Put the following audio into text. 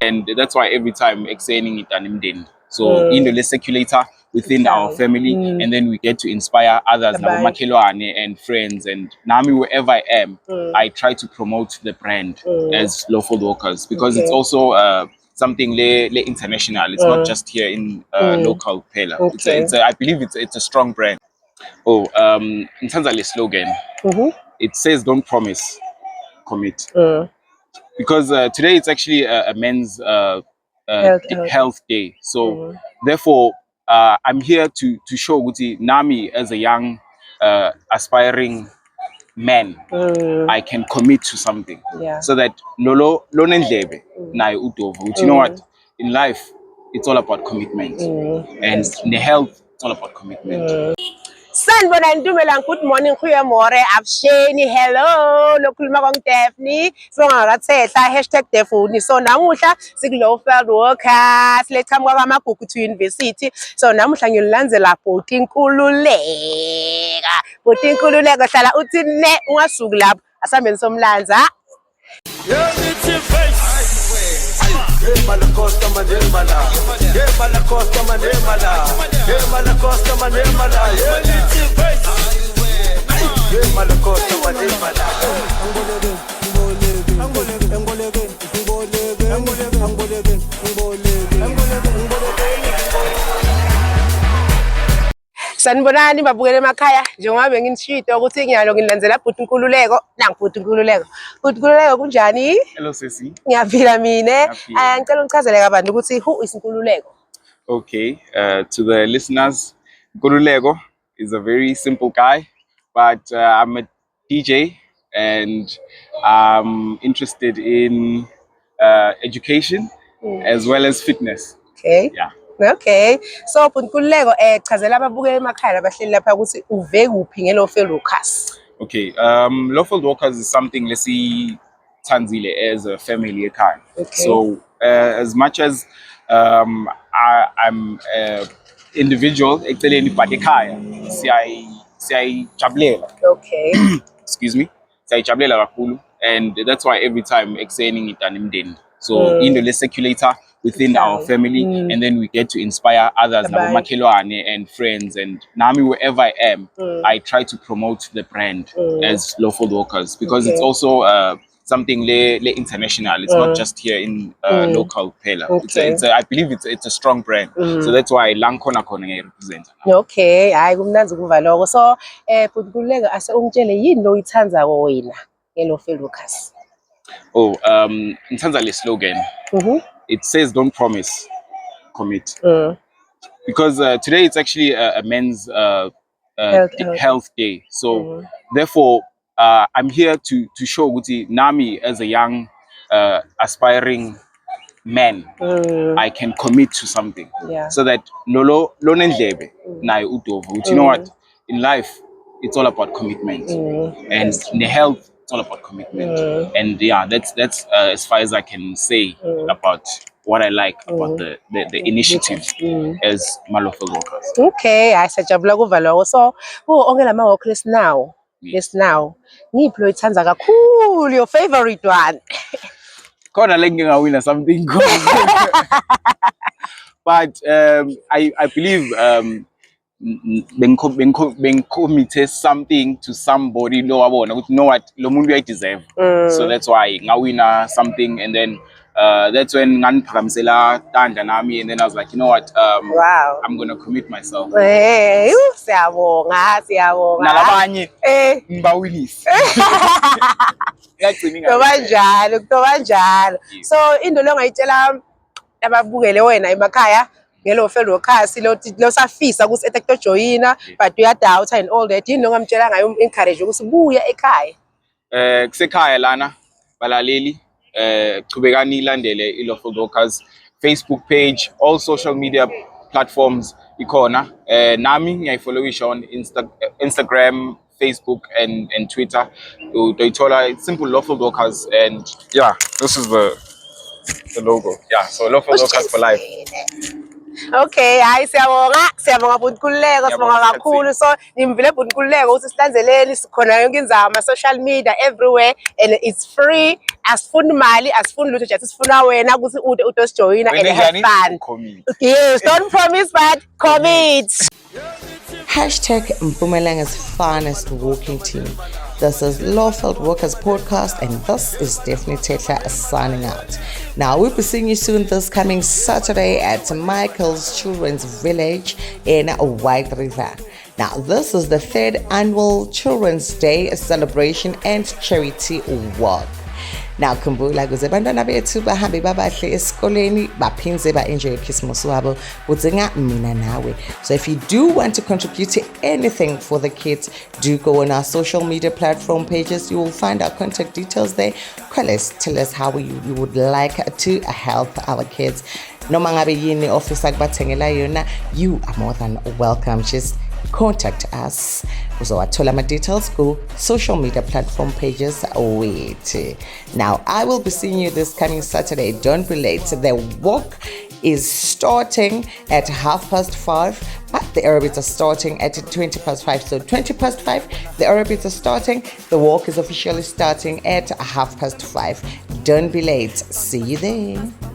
And that's why every time explaining it and so in the circulator within our family, and then we get to inspire others, and friends, and Nami, wherever I am, I try to promote the brand as Lawful Walkers, because it's also something international. It's not just here in local Pela. I believe it's a strong brand. In terms of the slogan, it says "Don't promise, commit." Because today it's actually a men's health day. So therefore, I'm here to show Guti Nami as a young aspiring man. I can commit to something. So that lolo lonendlebe na udovu. You know what? In life, it's all about commitment. And in the health, it's all about commitment. Sanibona Ntumelang, good morning goeiemôre avuxeni, hello lokhuluma kwaNgDaphne #Daphne so namuhla siku-Lawful Walkers leqhamuka kwaMagugu to University. So namuhla ngiyolilandzela bhuti Nkululeko. Bhuti Nkululeko hlala uthi ne ungasuki lapho asihambeni somlanza. Sanibonani babukele emakhaya, njengoba benginishito ukuthi ngiyalo ngilandzela bhuti Nkululeko, nangu bhuti Nkululeko. Bhuti Nkululeko kunjani? Hello sisi. Ngiyaphila mine. Ngicela ungichazele kabanzi ukuthi who is Nkululeko? Okay, to the listeners, Nkululeko is a very simple guy, but I'm a DJ and I'm interested in education as well as fitness. Okay. Yeah. Okay. So Nkululeko chazela ababukela emakhaya abahleli lapha ukuthi uve kuphi ngeLawful Walkers. Okay. Lawful Walkers is something let's see Tanzile as a family ekhaya. Okay. So as much as I'm individual eceleni but ekhaya siyayijabulela. Okay. Excuse me. Siyayijabulela kakhulu, and that's why every time explaining it and so in the circulator within our family, and then we get to inspire others, and friends, and Nami, wherever I am, I try to promote the brand as Lawful Walkers, because it's also something international. It's not just here in local Pela. I believe it's a strong brand. So that's why Lankona represent. Okay, hayi kumnanzi ukuva lokho. So bhuti Nkululeko ase ungitshele yini lo uyithandzako wena ngeLawful Walkers? In terms of the slogan, it says "Don't promise, commit." Because today it's actually a men's health day. So therefore, I'm here to show Guti Nami as a young aspiring man. I can commit to something. So that lolo lonendlebe na udovu. You know what? In life, it's all about commitment. And in the health, it's all about commitment. And yeah, that's as far as I can say about what I like about the initiative as Lawful Walkers. Okay, sayajabula kuva lokho. So onke lama walkers now. Yes, now. Ngiphi lo uyithandza kakhulu, your favorite one? Khona le ngingawina something cool. But I believe bengicommit something to somebody lo wabona ukuthi know what lo muntu uyayideserve. So that's why ngawina something, and then that's when nganiphakamisela tanda nami, and then I was like, you know what, wow, I'm gonna commit myself. Hey, siyabonga. Nalabanye ngibawinisa. Kutoba njalo. So into lo ngayitshela ababukele wena emakhaya ngeLawful Walkers lo safisa ukuthi etekto joyina but uyadoubt and all that. Yini lo ngamtshela ngayo encourage ukuthi buya ekhaya? Kusekhaya lana balaleli chubekani ilandele iLawful Walkers Facebook page, all social media platforms, ikhona. Nami ngiyayifollowisha on Instagram, Facebook, and Twitter. Uyithola, it's simple Lawful Workers, and yeah, this is the logo. Yeah, so Lawful Workers for life. Okay, hayi siyabonga Bhuti Nkululeko, sibonga kakhulu. So nimvile Bhuti Nkululeko ukuthi silandeleni, sikhona yonke indzawo ama social media everywhere, and it's free. Asifuni imali, asifuni lutho, just sifuna wena ukuthi utosijoyina and have fun. Yes, don't promise but commit. Hashtag Mpumalanga's finest walking team. This is Lawful Workers Podcast, and this is Daphne Tetla signing out. Now, we'll be seeing you soon this coming Saturday at Michael's Children's Village in White River. Now, this is the 3rd annual Children's Day celebration and charity walk. Now, khumbula ukuze abantwana bethu bahambe babahle esikoleni baphinze ba-enjoy Christmas wabo udzinga mina nawe. So if you do want to contribute to anything for the kids, do go on our social media platform pages. You will find our contact details there. Call us, tell us how you would like to help our kids. Noma ngabe yini office akubathengela yona, you are more than welcome. Just contact us. Uzowathola my details go social media platform pages. Wait. Now I will be seeing you this coming Saturday. Don't be late. The walk is starting at 5:30, but the aerobics are starting at 5:20. So 5:20, the aerobics are starting. The walk is officially starting at 5:30. Don't be late. See you there.